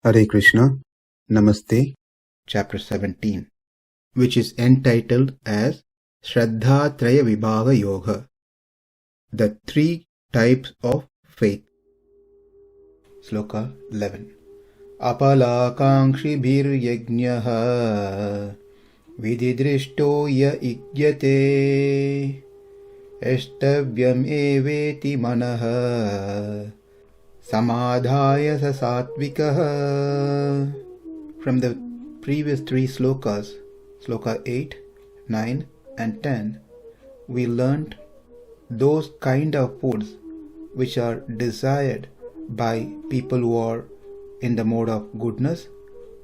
Hare Krishna, Namaste, Chapter 17, which is entitled as Shraddha-traya vibhāga yoga, the three types of faith. Sloka 11. Aphalākāṅkṣibhir yajñah vidhi-diṣṭo ijyate yaṣṭavyam eveti manaḥ samādhāya sāttvikaḥ. From the previous three slokas, sloka 8, 9 and 10, we learnt those kind of foods which are desired by people who are in the mode of goodness,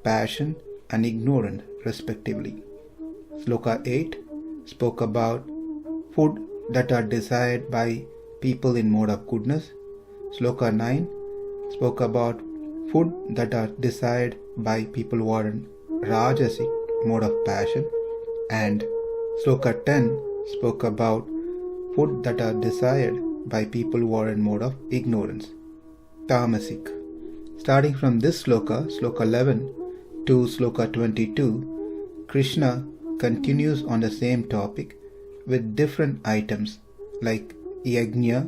passion and ignorance respectively. Sloka 8 spoke about food that are desired by people in mode of goodness. Sloka 9 spoke about food that are desired by people who are in rajasic mode of passion, and Sloka 10 spoke about food that are desired by people who are in mode of ignorance, tamasic. Starting from this sloka, sloka 11 to sloka 22, Krishna continues on the same topic with different items like yajño,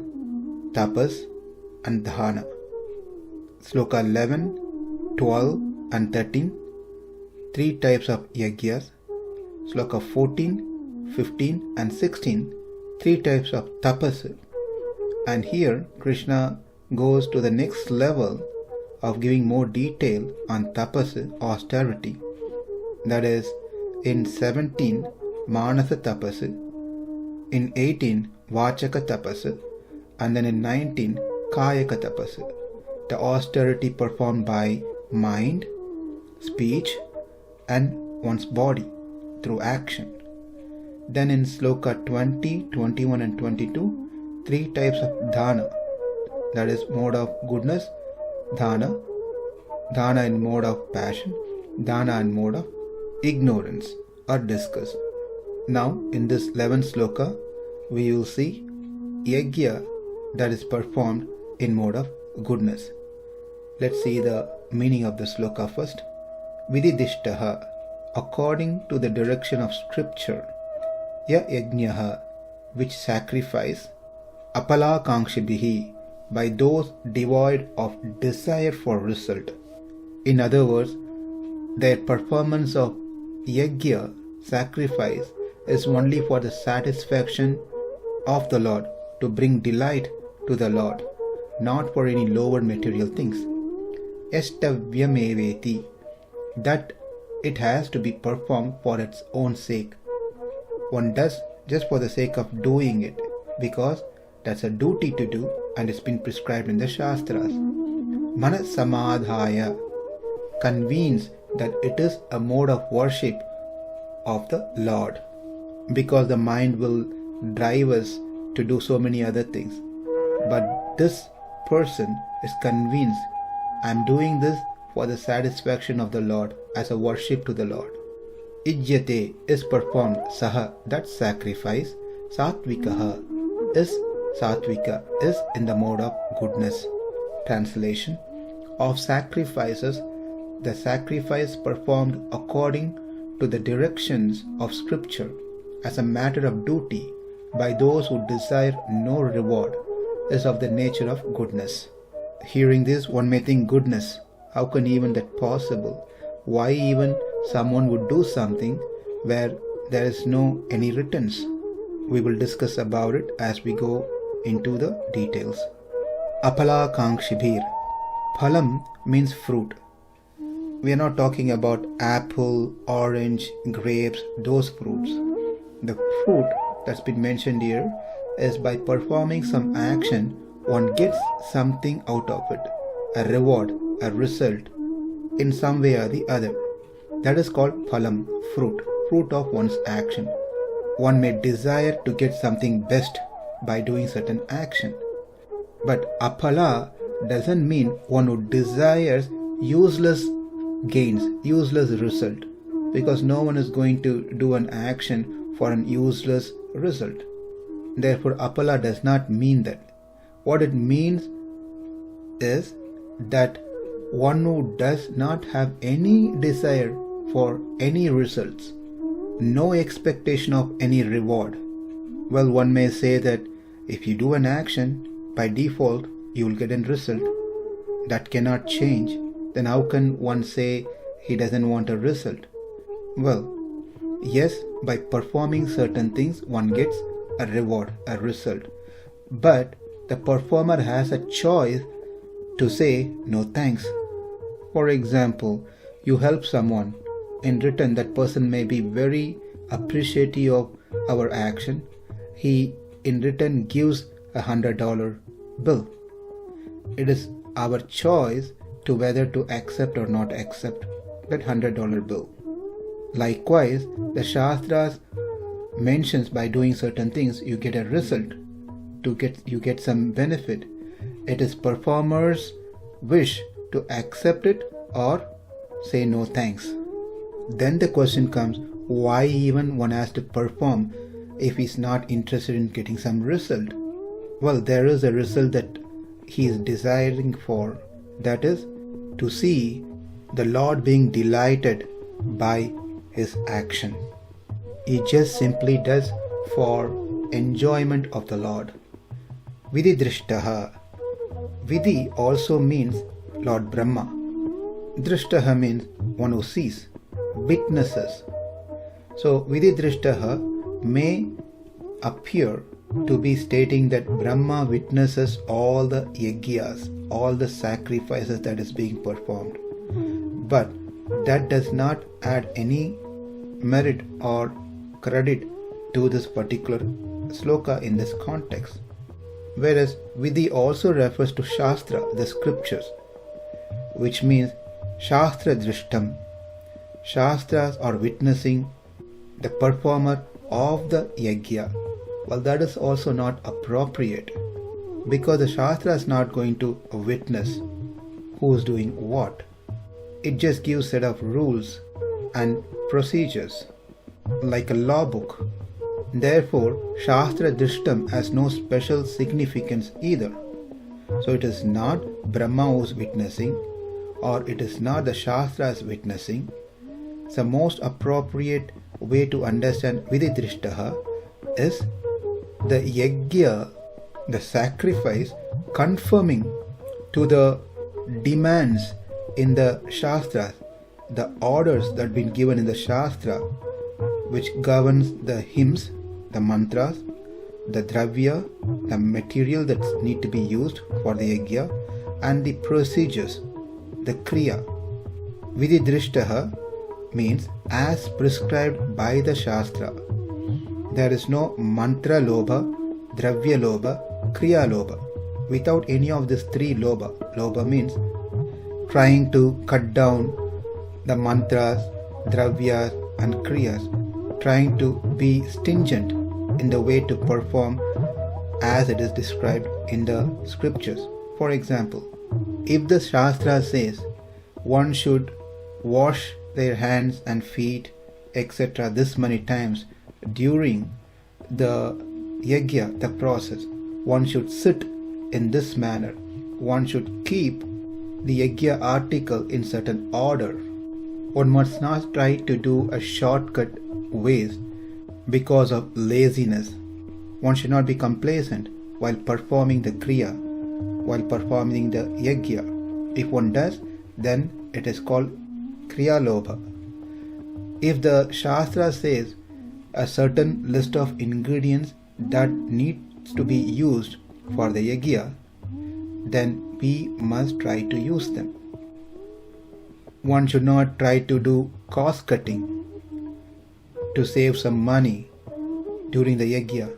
tapas and dhyana. Sloka 11, 12 and 13, three types of yajñas. Sloka 14, 15 and 16, three types of tapas. And here Krishna goes to the next level of giving more detail on tapas, austerity. That is, in 17, manasa tapas, in 18, vachaka tapas, and then in 19, kayaka tapas. The austerity performed by mind, speech and one's body through action. Then in sloka 20, 21 and 22, three types of dhyana, that is mode of goodness, dhyana in mode of passion, dhyana in mode of ignorance are discussed. Now in this 11th sloka, we will see yajña that is performed in mode of goodness. Let's see the meaning of the sloka first. Vidhi-diṣṭo, according to the direction of scripture, yajñah, which sacrifice, aphalākāṅkṣibhir, by those devoid of desire for result. In other words, their performance of yajña, sacrifice, is only for the satisfaction of the Lord, to bring delight to the Lord, not for any lower material things. Yaṣṭavyam eveti, that it has to be performed for its own sake. One does just for the sake of doing it, because that's a duty to do and it's been prescribed in the Shastras. Manaḥ samādhāya, convenes that it is a mode of worship of the Lord, because the mind will drive us to do so many other things. But this person is convinced, I am doing this for the satisfaction of the Lord, as a worship to the Lord. Ijyate is performed, saha, that sacrifice, sāttvikaḥ is in the mode of goodness. Translation: of sacrifices, the sacrifice performed according to the directions of scripture as a matter of duty by those who desire no reward is of the nature of goodness. Hearing this, one may think, goodness, how can even that possible? Why even someone would do something where there is no any returns? We will discuss about it as we go into the details. Aphalākāṅkṣibhir. Phalam means fruit. We are not talking about apple, orange, grapes, those fruits. The fruit that's been mentioned here is by performing some action, one gets something out of it, a reward, a result, in some way or the other. That is called phalam, fruit of one's action. One may desire to get something best by doing certain action. But aphala doesn't mean one who desires useless gains, useless result, because no one is going to do an action for an useless result. Therefore, aphala does not mean that. What it means is that one who does not have any desire for any results, no expectation of any reward. Well, one may say that if you do an action, by default you will get a result. That cannot change. Then how can one say he doesn't want a result? Well, yes, by performing certain things one gets a reward, a result. But the performer has a choice to say no thanks. For example, you help someone. In return, that person may be very appreciative of our action. He in return gives $100 bill. It is our choice to whether to accept or not accept that $100 bill. Likewise, the Shastras mentions by doing certain things you get a result, you get some benefit. It is performer's wish to accept it or say no thanks. Then the question comes, why even one has to perform if he's not interested in getting some result? Well, there is a result that he is desiring for, that is to see the Lord being delighted by his action. He just simply does for enjoyment of the Lord. Vidhi-diṣṭo. Vidhi also means Lord Brahma. Drishtaha means one who sees, witnesses. So vidhi-diṣṭo may appear to be stating that Brahma witnesses all the yajñas, all the sacrifices that is being performed. But that does not add any merit or credit to this particular sloka in this context. Whereas vidhi also refers to shastra, the scriptures, which means shastra drishtam. Shastras are witnessing the performer of the yajña. Well, that is also not appropriate, because the Shastra is not going to witness who is doing what. It just gives set of rules and procedures, like a law book. Therefore, Shastra Drishtam has no special significance either. So it is not Brahma who is witnessing, or it is not the Shastra is witnessing. The most appropriate way to understand vidhi-diṣṭo is the yajña, the sacrifice, conforming to the demands in the Shastras, the orders that have been given in the Shastra, which governs the hymns, the mantras, the dravya, the material that need to be used for the yajña, and the procedures, the kriya. Vidhi-diṣṭo means as prescribed by the Shastra. There is no mantra lobha, dravya lobha, kriya lobha. Without any of these three lobha. Lobha means trying to cut down the mantras, dravyas and kriyas, trying to be stingent in the way to perform as it is described in the scriptures. For example, if the Shastra says one should wash their hands and feet, etc. this many times during the yajña, the process, one should sit in this manner, one should keep the yajña article in certain order. One must not try to do a shortcut ways because of laziness. One should not be complacent while performing the kriya, while performing the yajña. If one does, then it is called kriya lobha. If the Shastra says a certain list of ingredients that needs to be used for the yajña, then we must try to use them. One should not try to do cost cutting to save some money during the yajña.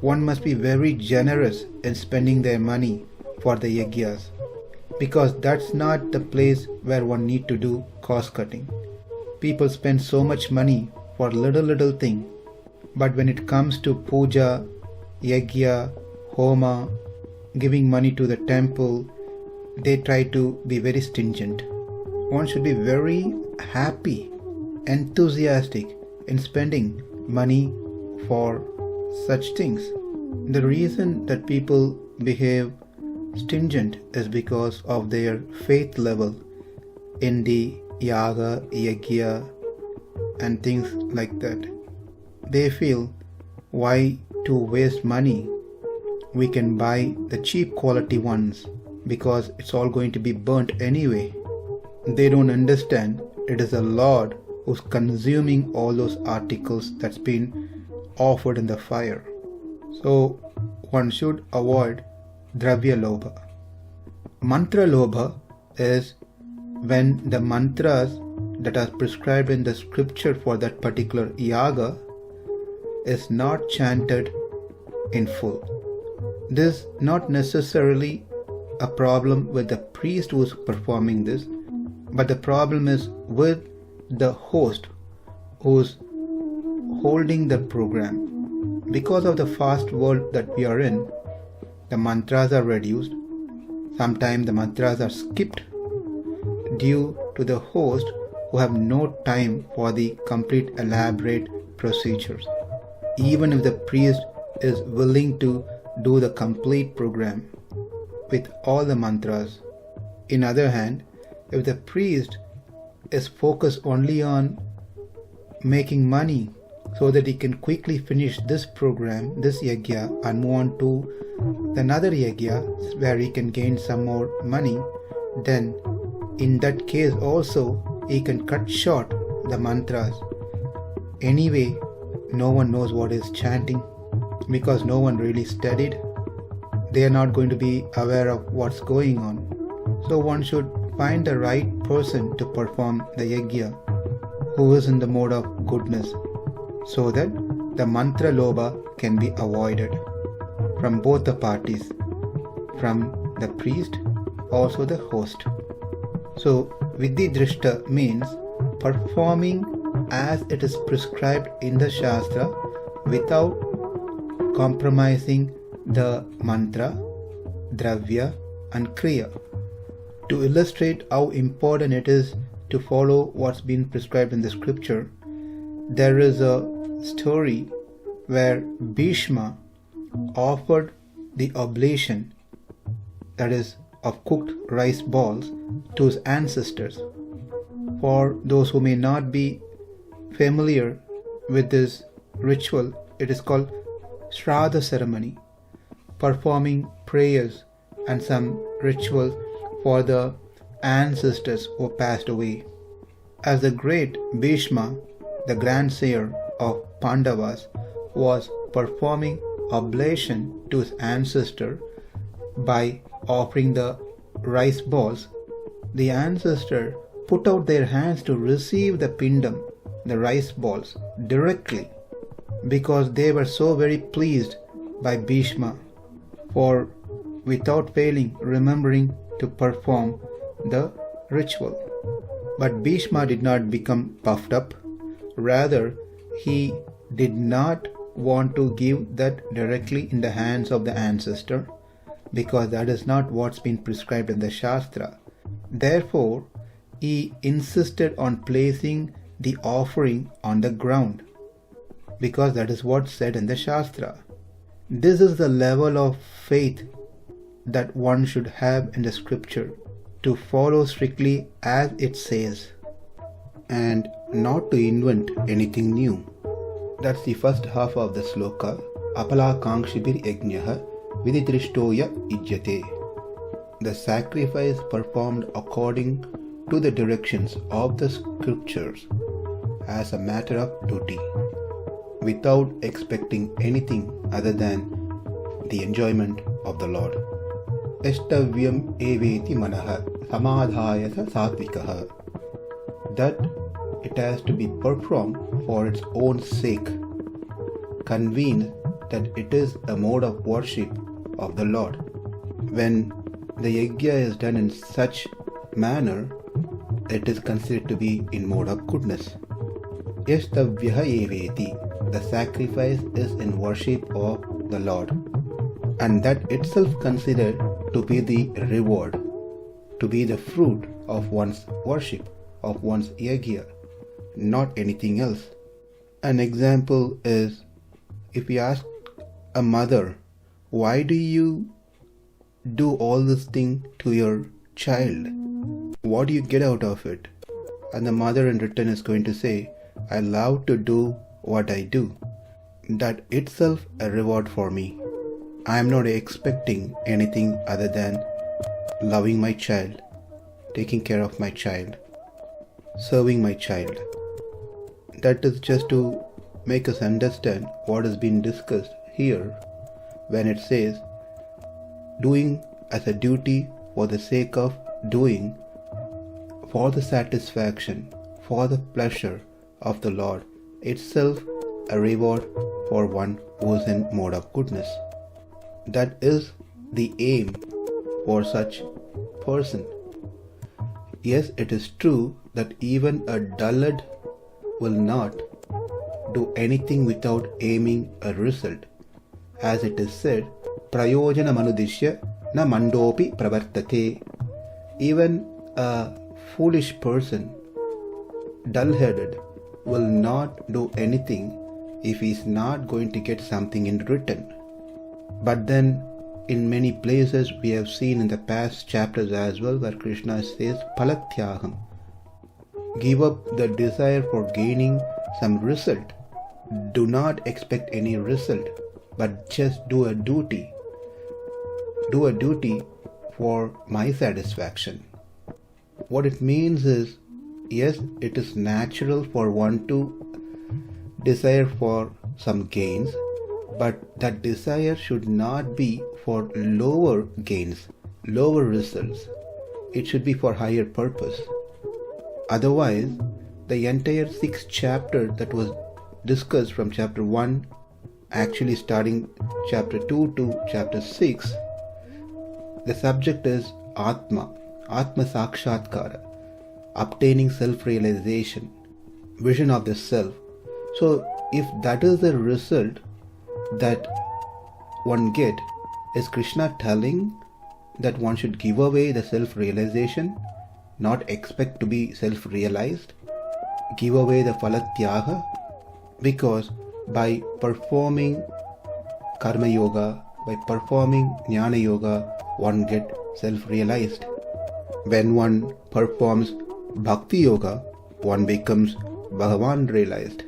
One must be very generous in spending their money for the yajñas, because that's not the place where one need to do cost cutting. People spend so much money for little thing, but when it comes to puja, yajña, homa, giving money to the temple, they try to be very stingent. One should be very happy, enthusiastic in spending money for such things. The reason that people behave stingent is because of their faith level in the yaga, yajña and things like that. They feel, why to waste money? We can buy the cheap quality ones because it's all going to be burnt anyway. They don't understand it is the Lord who's consuming all those articles that's been offered in the fire. So one should avoid dravya lobha. Mantra lobha is when the mantras that are prescribed in the scripture for that particular yaga is not chanted in full. This is not necessarily a problem with the priest who is performing this, but the problem is with the host who is holding the program. Because of the fast world that we are in, the mantras are reduced. Sometimes the mantras are skipped due to the host who have no time for the complete elaborate procedures. Even if the priest is willing to do the complete program with all the mantras. In other hand, if the priest is focused only on making money so that he can quickly finish this program, this yajña, and move on to another yajña where he can gain some more money, then in that case also he can cut short the mantras. Anyway, no one knows what is chanting because no one really studied. They are not going to be aware of what's going on. So one should find the right person to perform the yajña who is in the mode of goodness, so that the mantra lobha can be avoided from both the parties, from the priest, also the host. So vidhi-diṣṭo means performing as it is prescribed in the Shastra without compromising the mantra, dravya and kriya. To illustrate how important it is to follow what's been prescribed in the scripture, there is a story where Bhishma offered the oblation, that is of cooked rice balls, to his ancestors. For those who may not be familiar with this ritual, it is called Shraddha ceremony, performing prayers and some rituals for the ancestors who passed away. As the great Bhishma, the grandsire of Pandavas, was performing oblation to his ancestor by offering the rice balls, the ancestor put out their hands to receive the pindam, the rice balls, directly, because they were so very pleased by Bhishma for without failing remembering to perform the ritual. But Bhishma did not become puffed up. Rather, he did not want to give that directly in the hands of the ancestor, because that is not what's been prescribed in the Shastra. Therefore, he insisted on placing the offering on the ground, because that is what's said in the Shastra. This is the level of faith that one should have in the scripture, to follow strictly as it says and not to invent anything new. That's the first half of the sloka. Aphalākāṅkṣibhir yajñah vidhi-diṣṭo ijyate. The sacrifice performed according to the directions of the scriptures as a matter of duty, without expecting anything other than the enjoyment of the Lord. Yaṣṭavyam eveti manaḥ samādhāya sāttvikaḥ. That it has to be performed for its own sake, convinced that it is a mode of worship of the Lord. When the yajña is done in such manner, it is considered to be in mode of goodness. Yaṣṭavyam eveti. The sacrifice is in worship of the Lord, and that itself considered to be the reward, to be the fruit of one's worship, of one's yajña, not anything else. An example is, if you ask a mother, why do you do all this thing to your child? what do you get out of it? And the mother in return is going to say, I love to do what I do. That itself a reward for me. I am not expecting anything other than loving my child, taking care of my child, serving my child. That is just to make us understand what has been discussed here when it says doing as a duty for the sake of doing, for the satisfaction, for the pleasure of the Lord, itself a reward for one who is in mode of goodness. That is the aim for such person. Yes, it is true that even a dullard will not do anything without aiming a result. As it is said, prayojana manudishya na mandopi pravartate. Even a foolish person, dull-headed, will not do anything if he is not going to get something in return. But then in many places we have seen in the past chapters as well where Krishna says aphalākāṅkṣibhir. Give up the desire for gaining some result. Do not expect any result, but just do a duty. Do a duty for my satisfaction. What it means is, yes, it is natural for one to desire for some gains, but that desire should not be for lower gains, lower results. It should be for higher purpose. Otherwise, the entire 6th chapter that was discussed from chapter 1, actually starting chapter 2 to chapter 6, the subject is Atma Sakshatkara, obtaining self-realization, vision of the self. So if that is the result that one get, is Krishna telling that one should give away the self-realization, not expect to be self-realized, give away the phalatyaga? Because by performing karma yoga, by performing jnana yoga, one get self-realized. When one performs bhakti yoga, one becomes Bhagavan realized.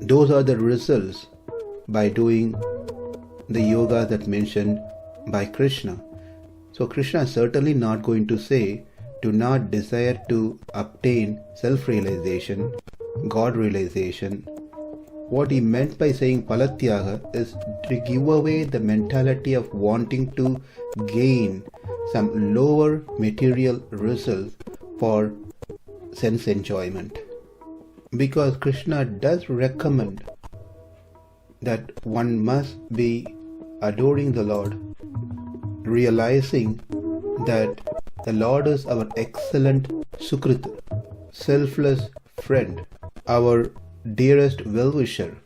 Those are the results by doing the yoga that mentioned by Krishna. So Krishna is certainly not going to say, do not desire to obtain self-realization, God realization. What he meant by saying phalatyaga is to give away the mentality of wanting to gain some lower material results for sense enjoyment. Because Krishna does recommend that one must be adoring the Lord, realizing that the Lord is our excellent Sukrit, selfless friend, our dearest well-wisher.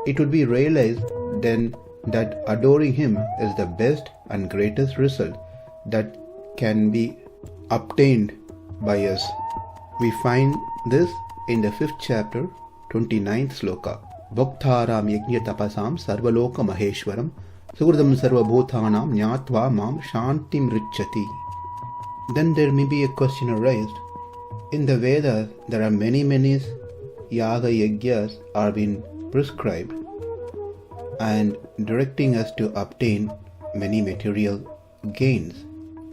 It would be realized then that adoring Him is the best and greatest result that can be obtained by us. We find this in the 5th chapter, 29th sloka. Bhaktāram yajño tapasam sarvaloka maheshwaram sukridam sarvabhūtānam ñātvā mam shantim richati. Then there may be a question arised. In the Vedas, there are many yaga yajñas are being prescribed and directing us to obtain many material gains.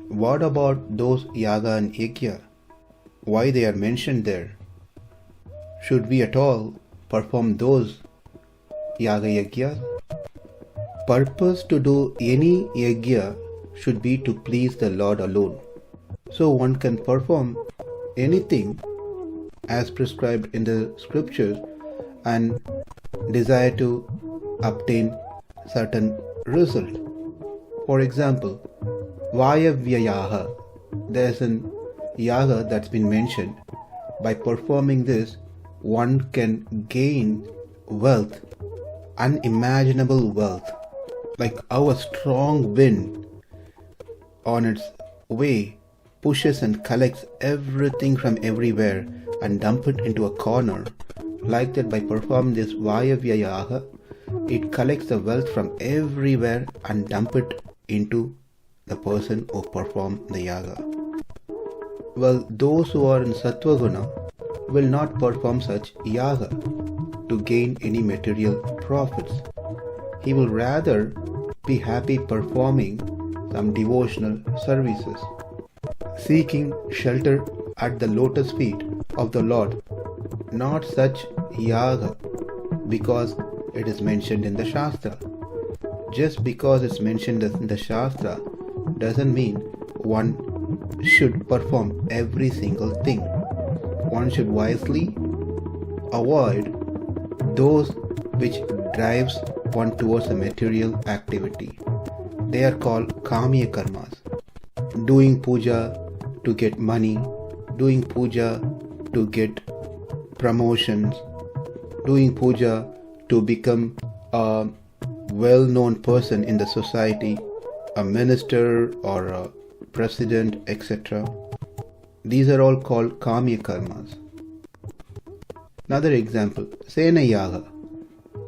What about those yaga and yajña? Why they are mentioned there? Should we at all perform those yaga yajñas? Purpose to do any yajña should be to please the Lord alone. So one can perform anything as prescribed in the scriptures and desire to obtain certain result. For example, vayavyayaha, there's an yaga that's been mentioned. By performing this, one can gain wealth, unimaginable wealth, like how a strong wind on its way pushes and collects everything from everywhere and dump it into a corner. Like that, by performing this vayavyayaha, it collects the wealth from everywhere and dump it into the person who performed the yaga. Well, those who are in Sattva Guna will not perform such yaga to gain any material profits. He will rather be happy performing some devotional services, seeking shelter at the lotus feet of the Lord, not such yaga because it is mentioned in the Shastra. Just because it's mentioned in the Shastra doesn't mean one should perform every single thing. One should wisely avoid those which drives one towards a material activity. They are called kamya karmas. Doing puja to get money, doing puja to get promotions, doing puja to become a well-known person in the society, a minister or a president, etc. These are all called kamya karmas. Another example, Sena Yaga.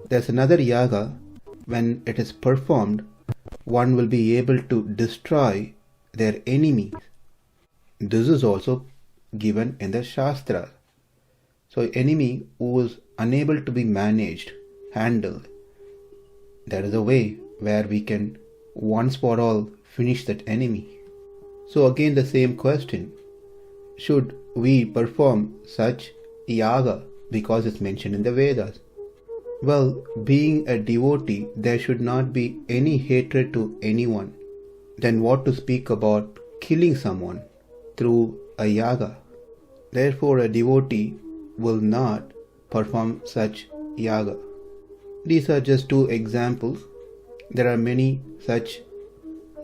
There's another yaga when it is performed, one will be able to destroy their enemies. This is also given in the Shastra. So enemy who is unable to be managed, handled, there is a way where we can once for all finish that enemy. So again the same question, should we perform such yaga because it's mentioned in the Vedas? Well, being a devotee, there should not be any hatred to anyone. Then what to speak about killing someone through a yaga? Therefore a devotee will not perform such yaga. These are just two examples. There are many such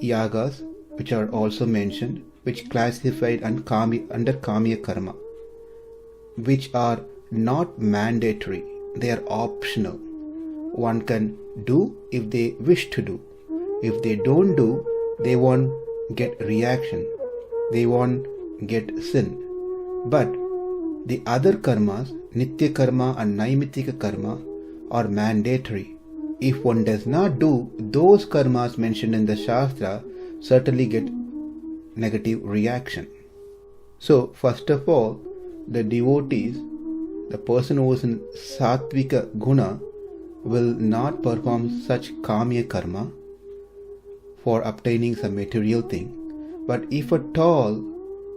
yagas which are also mentioned, which classified under kamya karma, which are not mandatory. They are optional. One can do if they wish to do. If they don't do, they won't get reaction. They won't get sin. But the other karmas, nitya karma and naimittika karma, are mandatory. If one does not do those karmas mentioned in the Shastra, certainly get negative reaction. So first of all, the devotees, the person who is in sāttvika guna will not perform such kamya karma for obtaining some material thing. But if at all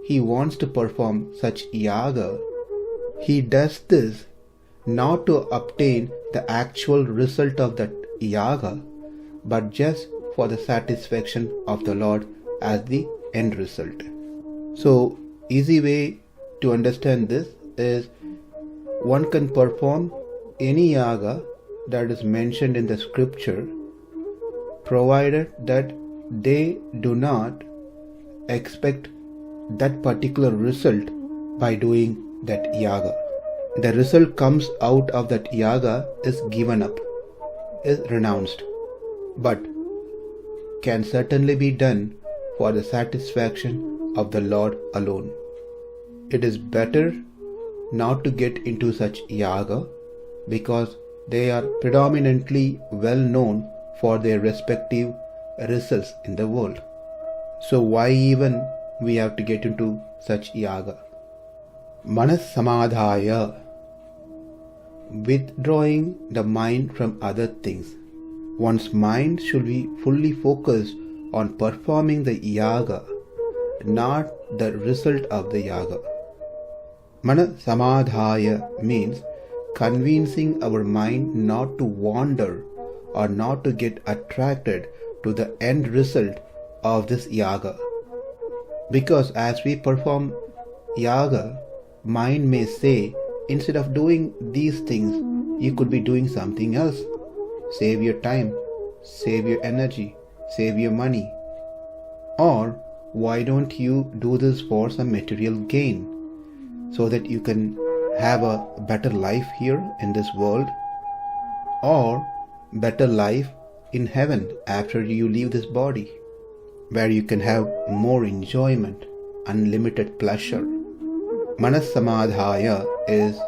he wants to perform such yaga, he does this not to obtain the actual result of that yaga, but just for the satisfaction of the Lord as the end result. So easy way to understand this is one can perform any yaga that is mentioned in the scripture, provided that they do not expect that particular result by doing that yaga. The result comes out of that yaga is given up, is renounced, but can certainly be done for the satisfaction of the Lord alone. It is better not to get into such yaga because they are predominantly well known for their respective results in the world. So why even we have to get into such yaga? Samādhāya, withdrawing the mind from other things. One's mind should be fully focused on performing the yaga, not the result of the yaga. Samādhāya means convincing our mind not to wander or not to get attracted to the end result of this yaga. Because as we perform yaga, mind may say, instead of doing these things, you could be doing something else. Save your time, save your energy, save your money. Or why don't you do this for some material gain, so that you can have a better life here in this world, or better life in heaven after you leave this body, where you can have more enjoyment, unlimited pleasure. Samādhāya is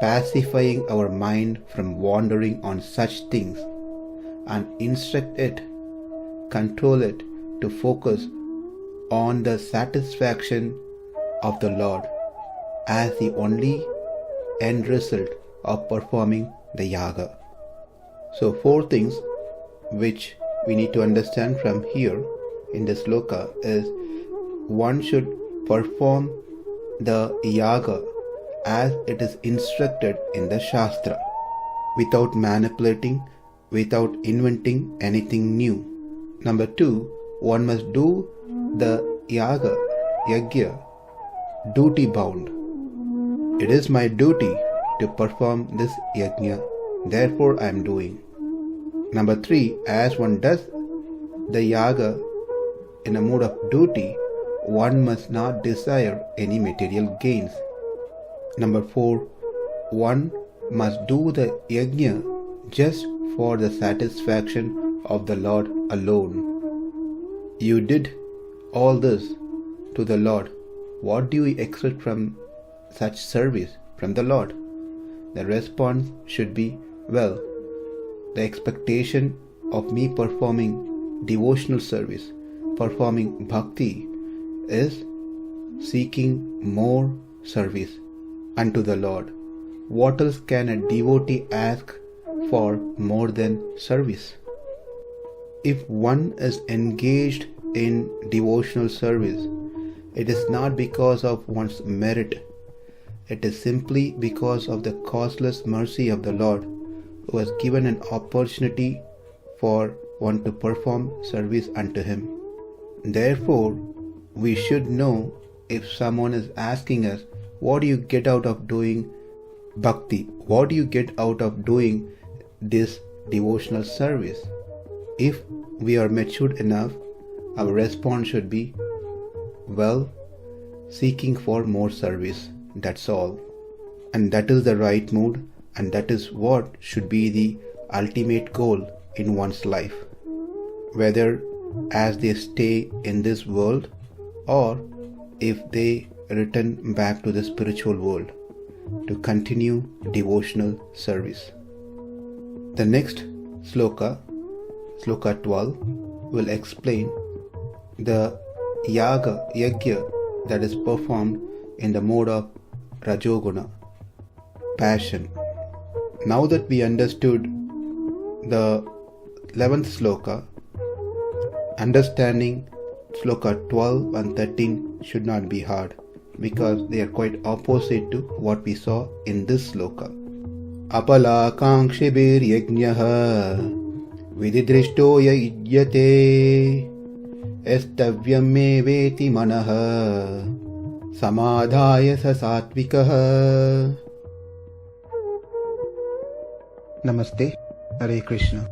pacifying our mind from wandering on such things and instruct it, control it to focus on the satisfaction of the Lord as the only end result of performing the yaga. So 4 things which we need to understand from here in this sloka is: one should perform the yaga as it is instructed in the Shastra, without manipulating, without inventing anything new. Number 2, one must do the yaga, yajña, duty bound. It is my duty to perform this yajña, therefore I am doing. Number 3, as one does the yaga in a mode of duty, one must not desire any material gains. Number 4, one must do the yajña just for the satisfaction of the Lord alone. You did all this to the Lord. What do you expect from such service from the Lord? The response should be, well, the expectation of me performing devotional service, performing bhakti, is seeking more service unto the Lord. What else can a devotee ask for more than service? If one is engaged in devotional service, it is not because of one's merit. It is simply because of the causeless mercy of the Lord, who has given an opportunity for one to perform service unto Him. Therefore, we should know, if someone is asking us, what do you get out of doing bhakti? What do you get out of doing this devotional service? If we are matured enough, our response should be, well, seeking for more service. That's all. And that is the right mood, and that is what should be the ultimate goal in one's life. Whether as they stay in this world or if they return back to the spiritual world to continue devotional service. The next sloka, sloka 12, will explain the yaga, yajña that is performed in the mode of rajoguna, passion. Now that we understood the 11th sloka, understanding sloka 12 and 13 should not be hard, because they are quite opposite to what we saw in this sloka. Aphalākāṅkṣibhir yajñah vidhi-diṣṭo ijyate yaṣṭavyam eveti manaḥ samādhāya sāttvikaḥ. Namaste. Hare Krishna.